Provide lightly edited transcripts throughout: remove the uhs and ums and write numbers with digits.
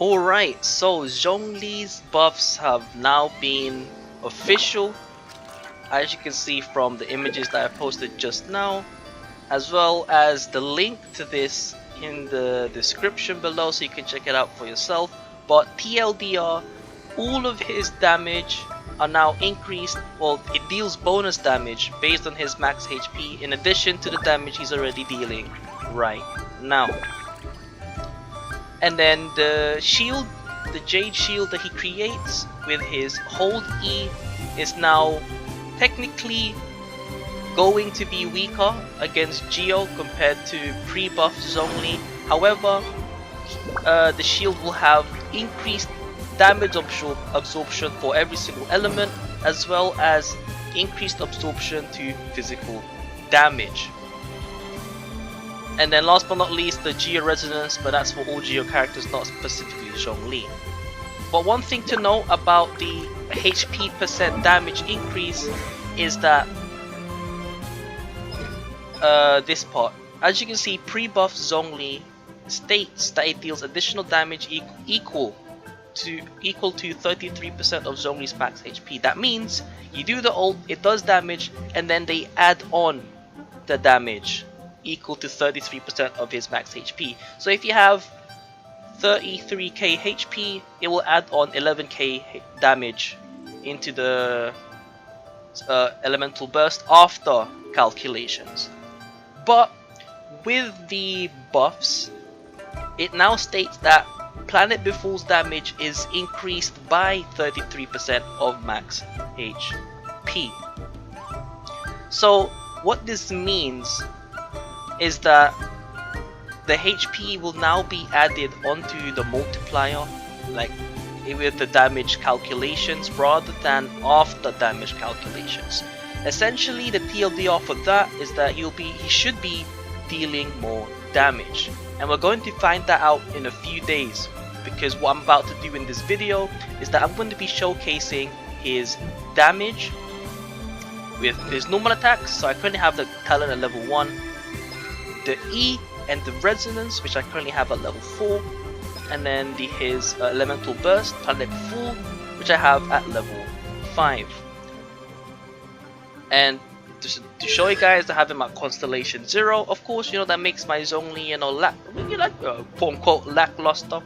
Alright, so Zhongli's buffs have now been official, as you can see from the images that I posted just now, as well as the link to this in the description below so you can check it out for yourself. But TLDR, all of his damage are now increased, well, it deals bonus damage based on his max HP in addition to the damage he's already dealing right now. And then the shield, the Jade shield that he creates with his hold E is now technically going to be weaker against Geo compared to pre-buff Zhongli. However, the shield will have increased damage absorption for every single element, as well as increased absorption to physical damage. And then last but not least, the Geo Resonance, but that's for all Geo characters, not specifically Zhongli. But one thing to note about the HP percent damage increase is that this part. As you can see, pre-buff Zhongli states that it deals additional damage equal to 33% of Zhongli's max HP. That means you do the ult, it does damage, and then they add on the damage equal to 33% of his max HP. So if you have 33k HP, it will add on 11k damage into the elemental burst after calculations. But with the buffs, it now states that Planet Befall's damage is increased by 33% of max HP. So what this means is that the HP will now be added onto the multiplier, like with the damage calculations rather than after damage calculations. Essentially, the TLDR for that is that he should be dealing more damage, and we're going to find that out in a few days, because what I'm about to do in this video is that I'm going to be showcasing his damage with his normal attacks. So I currently have the talent at level 1, the E and the resonance, which I currently have at level 4, and then his elemental burst, talent 4, which I have at level 5. And to show you guys, I have him at Constellation 0. Of course, you know, that makes my Zhongli, you know, quote unquote lackluster.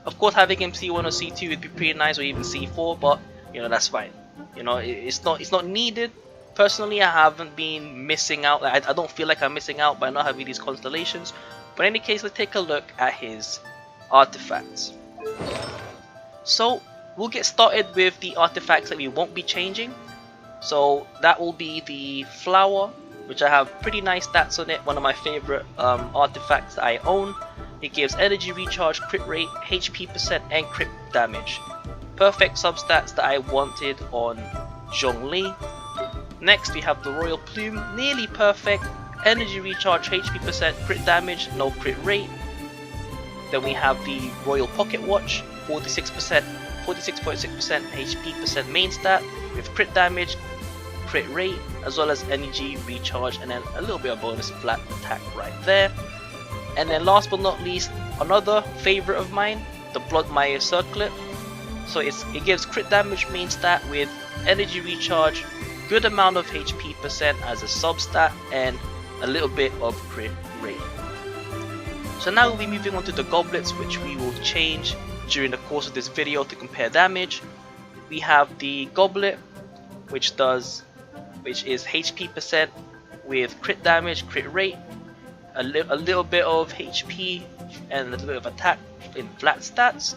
Of course, having him C1 or C2 would be pretty nice, or even C4, but you know, that's fine. You know, it's not needed. Personally, I haven't been missing out. I don't feel like I'm missing out by not having these constellations. But in any case, let's take a look at his artifacts. So we'll get started with the artifacts that we won't be changing. So that will be the flower, which I have pretty nice stats on it. One of my favorite artifacts that I own. It gives energy recharge, crit rate, HP percent, and crit damage. Perfect substats that I wanted on Zhongli. Next we have the Royal Plume, nearly perfect, energy recharge, HP percent, crit damage, no crit rate. Then we have the Royal Pocket Watch, 46%, 46.6% HP percent main stat, with crit damage, crit rate, as well as energy recharge, and then a little bit of bonus flat attack right there. And then last but not least, another favorite of mine, the Bloodmire Circlet. So it gives crit damage main stat with energy recharge, good amount of HP percent as a substat, and a little bit of crit rate. So now we'll be moving on to the goblets, which we will change during the course of this video to compare damage. We have the goblet, which is HP percent with crit damage, crit rate, a little bit of HP, and a little bit of attack in flat stats.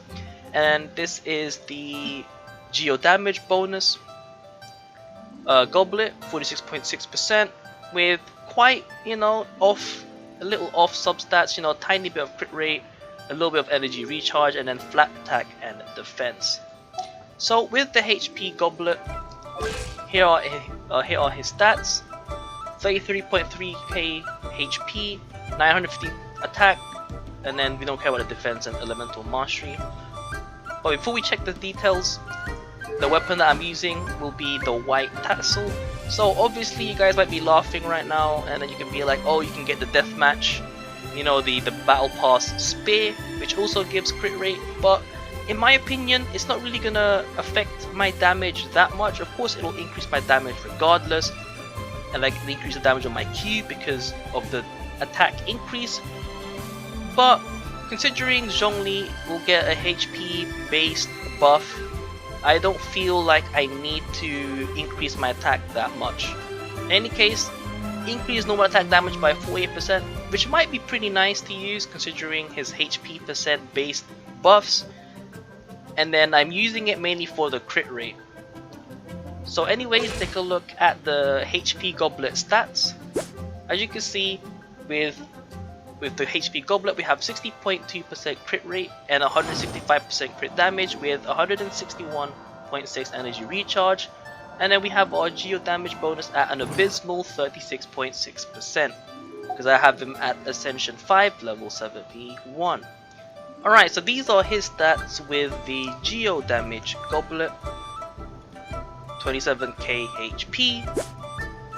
And this is the Geo damage bonus goblet, 46.6% with quite, you know, a little off substats, you know, tiny bit of crit rate, a little bit of energy recharge, and then flat attack and defense. So with the HP goblet, here are his stats: 33.3k HP, 950 attack, and then we don't care about the defense and elemental mastery. But before we check the details, the weapon that I'm using will be the white tassel. So obviously you guys might be laughing right now, and then you can be like, oh, you can get the deathmatch, you know, the battle pass spear, which also gives crit rate. But in my opinion, it's not really gonna affect my damage that much. Of course, it'll increase my damage regardless, and like increase the damage on my Q because of the attack increase. But considering Zhongli will get a HP based buff, I don't feel like I need to increase my attack that much. In any case, increase normal attack damage by 48%, which might be pretty nice to use considering his HP percent based buffs. And then I'm using it mainly for the crit rate. So anyways, take a look at the HP Goblet stats. As you can see, with the HP Goblet we have 60.2% crit rate and 165% crit damage with 161.6 energy recharge. And then we have our Geo damage bonus at an abysmal 36.6%, because I have him at Ascension 5 level 71. Alright, so these are his stats with the Geo damage Goblet. 27k HP,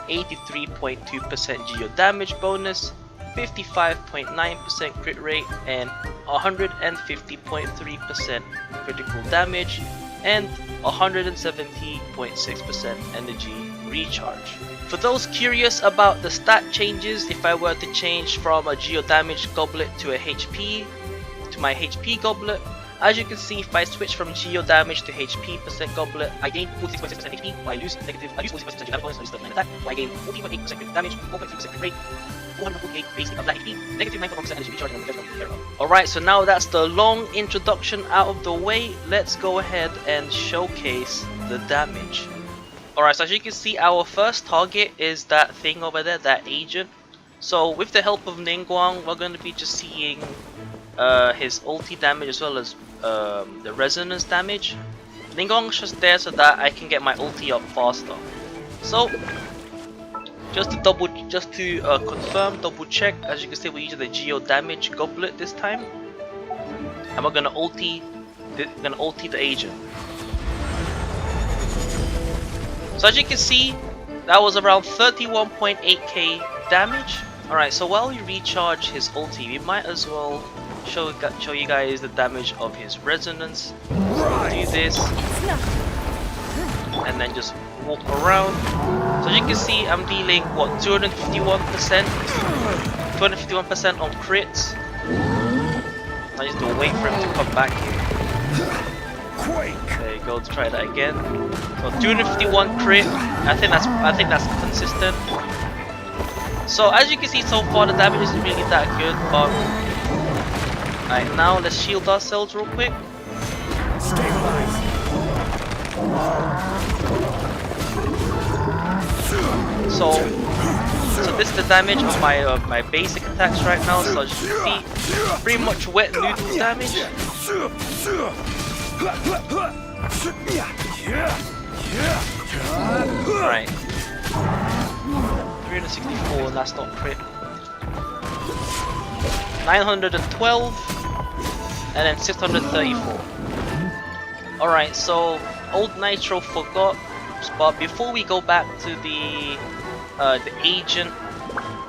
83.2% Geo damage bonus, 55.9% crit rate, and 150.3% critical damage, and 170.6% energy recharge. For those curious about the stat changes, if I were to change from a Geo damage Goblet to my HP Goblet, as you can see, if I switch from Geo damage to HP percent Goblet, I gain 46.6% HP, while I lose 46.6% damage bonus, I lose 39 attack, while I gain 14.8% crit damage, 4.3% crit rate, 448 basic of HP, negative 9.1% energy recharge, and alright, so now that's the long introduction out of the way, let's go ahead and showcase the damage. Alright, so as you can see, our first target is that thing over there, that agent. So with the help of Ningguang, we're going to be just seeing his ulti damage as well as the resonance damage. Ningguang's just there so that I can get my ulti up faster. So just to confirm, double check, as you can see we're using the Geo damage Goblet this time, and we're gonna ulti the agent. So as you can see, that was around 31.8k damage. Alright, so while we recharge his ulti, we might as well show you guys the damage of his resonance. So we'll do this and then just walk around. So as you can see, I'm dealing what, 251% on crits. I just have to wait for him to come back here. There you go, let's try that again. So 251 crit. I think that's consistent. So as you can see, so far the damage isn't really that good, but alright, now let's shield ourselves real quick. So this is the damage of my basic attacks right now. So as you can see, pretty much wet noodle damage. Alright, 364, that's not crit. 912, and then 634. Alright, so old Nitro forgot, but before we go back to the agent,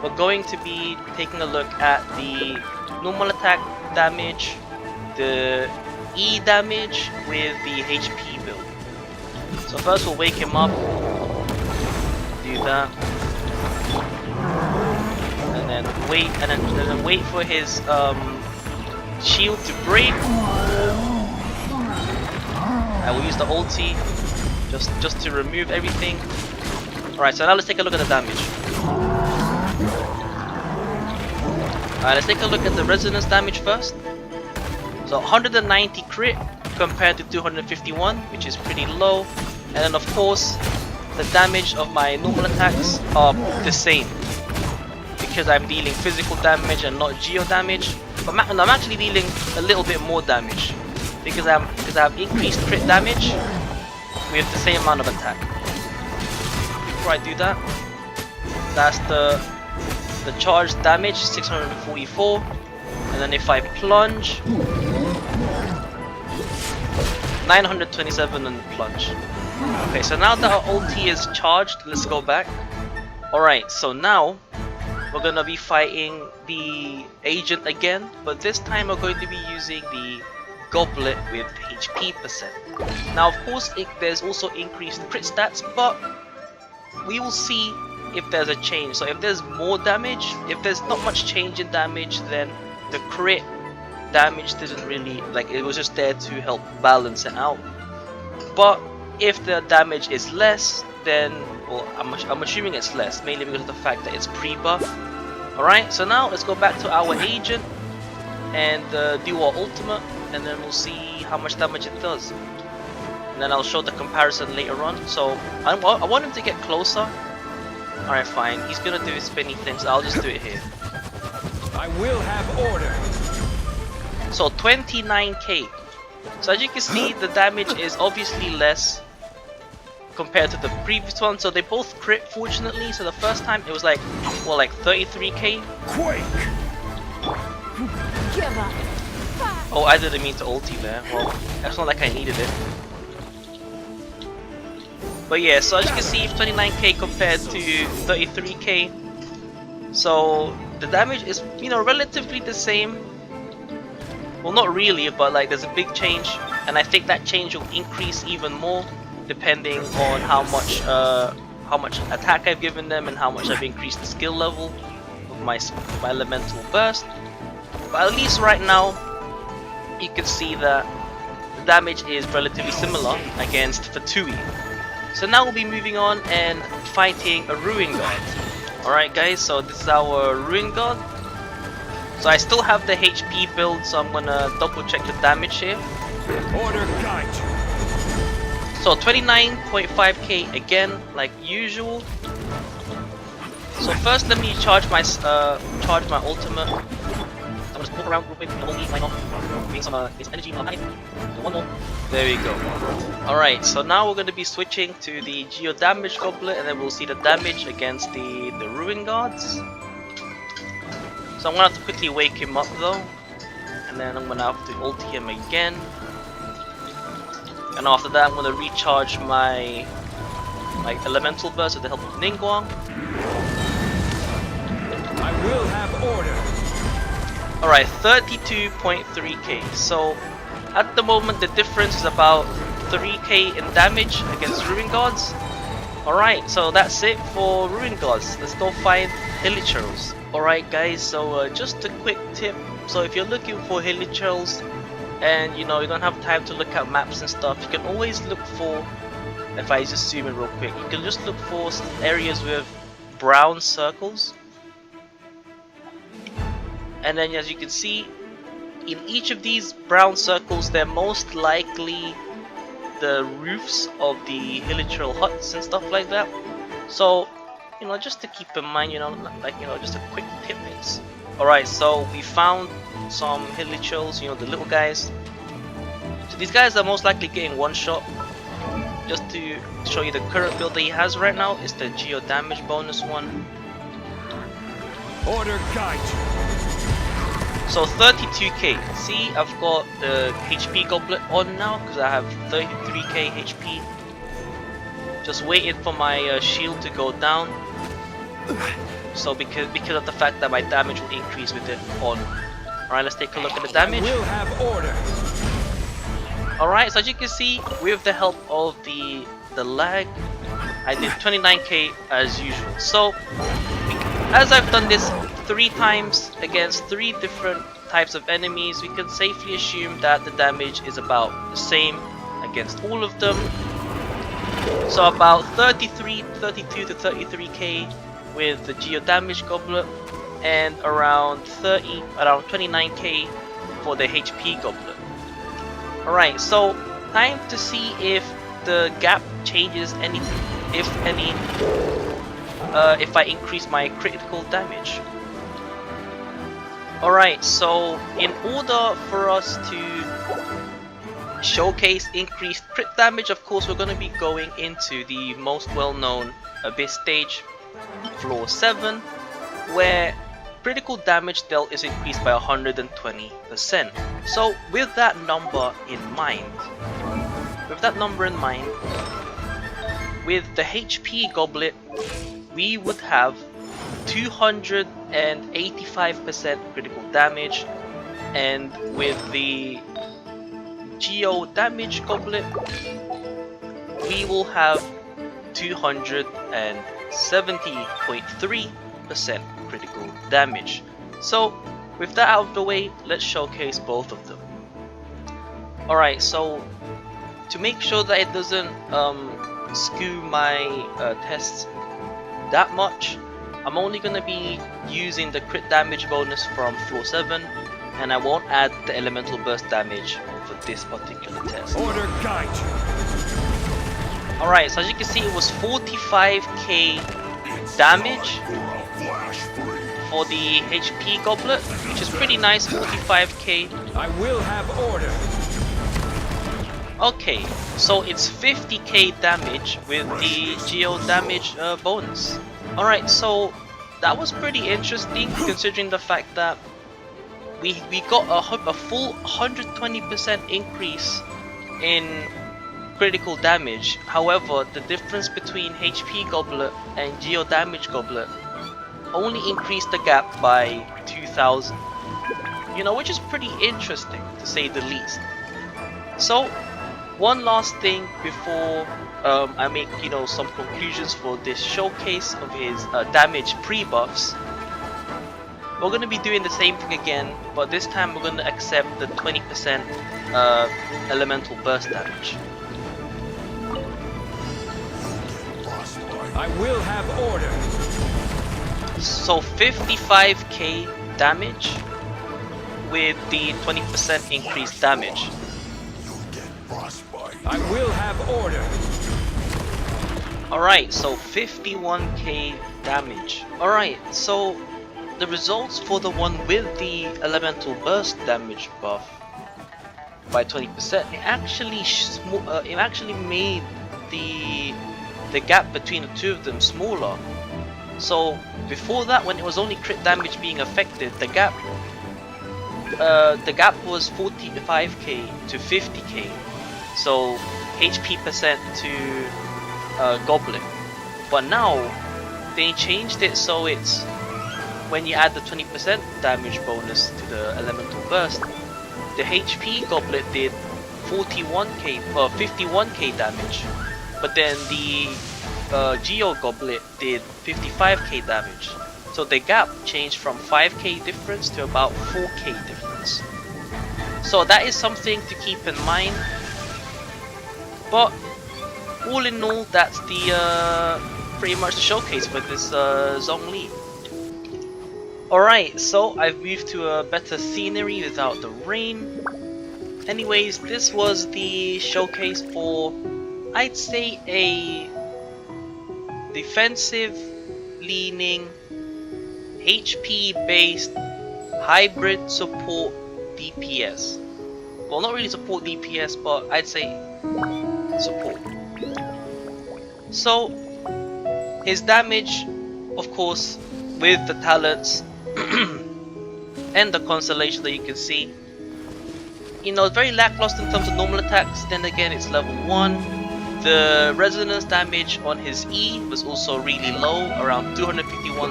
we're going to be taking a look at the normal attack damage, the E damage with the HP build. So first we'll wake him up, do that, and then wait for his shield to break. I will use the ulti just to remove everything. Alright, so now let's take a look at the damage. Alright, let's take a look at the resonance damage first. So 190 crit compared to 251, which is pretty low. And then of course, the damage of my normal attacks are the same, because I'm dealing physical damage and not Geo damage. But I'm actually dealing a little bit more damage because I have increased crit damage with the same amount of attack. Before I do that, that's the charged damage, 644, and then if I plunge, 927 and plunge. Okay, so now that our ulti is charged, let's go back. Alright, so now we're gonna be fighting the agent again, but this time we're going to be using the Goblet with HP percent. Now of course there's also increased crit stats, but we will see if there's a change. So if there's more damage, if there's not much change in damage, then the crit damage didn't really, like, it was just there to help balance it out. But if the damage is less, then, well, I'm assuming it's less, mainly because of the fact that it's pre-buff. Alright, so now let's go back to our agent and do our ultimate, and then we'll see how much damage it does. And then I'll show the comparison later on. So I want him to get closer. Alright, fine. He's gonna do his spinny things. I'll just do it here. I will have order. So 29k. So as you can see, the damage is obviously less compared to the previous one. So they both crit, fortunately. So the first time it was like, well, like 33k. Quake. Oh, I didn't mean to ulti there. Well, that's not like I needed it. But yeah, so as you can see, 29k compared to 33k. So the damage is, you know, relatively the same. Well, not really, but like there's a big change, and I think that change will increase even more depending on how much attack I've given them and how much I've increased the skill level of my elemental burst. But at least right now, you can see that the damage is relatively similar against Fatui. So now we'll be moving on and fighting a Ruin God. Alright guys, so this is our Ruin God. So I still have the HP build, so I'm gonna double check the damage here. Order guide. So 29.5k again, like usual. So first let me charge my ultimate. I'm just walk around real quick, bring some energy behind. One more. There we go. Alright, so now we're going to be switching to the Geo Damage Goblet, and then we'll see the damage against the Ruin Guards. So I'm going to have to quickly wake him up though, and then I'm going to have to ulti him again. And after that I'm going to recharge my elemental burst with the help of Ningguang. I will have order. Alright, 32.3k. So at the moment the difference is about 3k in damage against Ruin Gods. Alright, so that's it for Ruin Gods. Let's go find Hilichurls. Alright guys, so just a quick tip. So if you're looking for Hilichurls and you know you don't have time to look at maps and stuff, you can always look for, if I just zoom in real quick, you can just look for areas with brown circles. And then as you can see, in each of these brown circles, they're most likely the roofs of the Hilichurl huts and stuff like that. So, you know, just to keep in mind, you know, like, you know, just a quick tidbits. Alright, so we found some Hilichurls, you know, the little guys. So these guys are most likely getting one shot. Just to show you the current build that he has right now is the Geo Damage bonus one. Order guide. So 32k. See, I've got the HP Goblet on now because I have 33k HP. Just waiting for my shield to go down. So because of the fact that my damage will increase with it on. Alright, let's take a look at the damage. I will have order. Alright, so as you can see, with the help of the lag, I did 29k as usual. So as I've done this 3 times against 3 different types of enemies, we can safely assume that the damage is about the same against all of them. So about 32 to 33k with the Geo Damage Goblet, and around 29k for the HP Goblet. Alright, so time to see if the gap changes anything, if any, if I increase my critical damage. Alright, so in order for us to showcase increased crit damage, of course we're going to be going into the most well-known Abyss stage, floor 7, where critical damage dealt is increased by 120%. So with that number in mind, with the HP Goblet, we would have 285% critical damage, and with the Geo Damage Goblet, we will have 270.3% critical damage. So with that out of the way, let's showcase both of them. Alright, so to make sure that it doesn't skew my tests that much, I'm only going to be using the crit damage bonus from floor 7, and I won't add the elemental burst damage for this particular test. Order guide you. Alright, so as you can see, it was 45k damage for the HP goblet, which is pretty nice, 45k. I will have order. Okay, so it's 50k damage with the Geo damage bonus. Alright, so that was pretty interesting considering the fact that we got a full 120% increase in critical damage. However, the difference between HP Goblet and Geo Damage Goblet only increased the gap by 2000. You know, which is pretty interesting to say the least. So, one last thing before I make, you know, some conclusions for this showcase of his damage pre-buffs. We're going to be doing the same thing again, but this time we're going to accept the 20% elemental burst damage. I will have order. So 55k damage with the 20% increased damage. I will have order. Alright, so 51k damage. Alright, so the results for the one with the elemental burst damage buff by 20%, it actually made the gap between the two of them smaller. So before that, when it was only crit damage being affected, the gap was 45k to 50k. So HP percent to Goblet. But now they changed it so it's when you add the 20% damage bonus to the elemental burst, the HP Goblet did 51k damage, but then the Geo Goblet did 55k damage. So the gap changed from 5k difference to about 4k difference. So that is something to keep in mind. But all in all, that's the pretty much the showcase for this Zhongli. Alright, so I've moved to a better scenery without the rain. Anyways, this was the showcase for, I'd say, a defensive leaning HP based hybrid support DPS. Well, not really support DPS, but I'd say support. So his damage, of course, with the talents and the constellation that you can see, you know, very lackluster in terms of normal attacks. Then again, it's level 1. The resonance damage on his E was also really low, around 251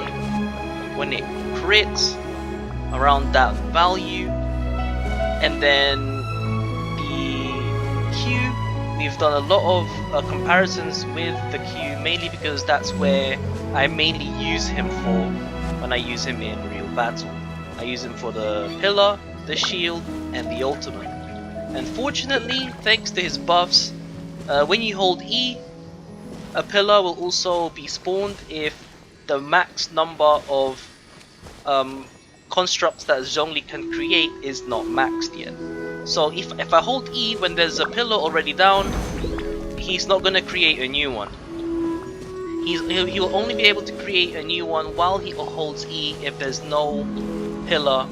when it crits, around that value. And then the Q, we've done a lot of comparisons with the Q, mainly because that's where I mainly use him for when I use him in real battle. I use him for the pillar, the shield, and the ultimate. And fortunately, thanks to his buffs, when you hold E, a pillar will also be spawned if the max number of constructs that Zhongli can create is not maxed yet. So if I hold E when there's a pillar already down, he's not going to create a new one. He'll only be able to create a new one while he holds E if there's no pillar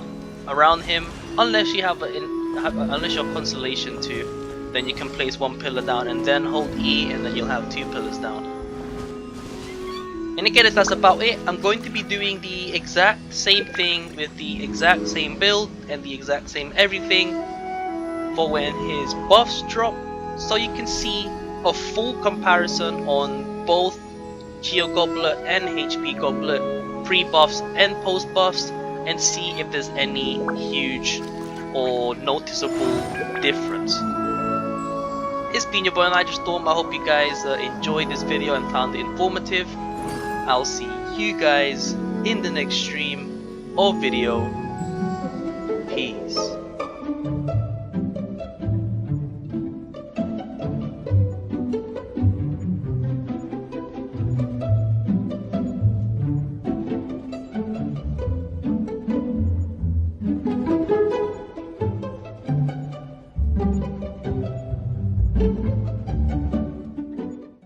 around him, unless you have unless you're Constellation 2, then you can place one pillar down and then hold E, and then you'll have 2 pillars down. And again, that's about it. I'm going to be doing the exact same thing with the exact same build and the exact same everything for when his buffs drop, so you can see a full comparison on both Geo Goblet and HP Goblet, pre-buffs and post-buffs, and see if there's any huge or noticeable difference. been your boy Nitrostorm. I hope you guys enjoyed this video and found it informative. I'll see you guys in the next stream or video. Peace.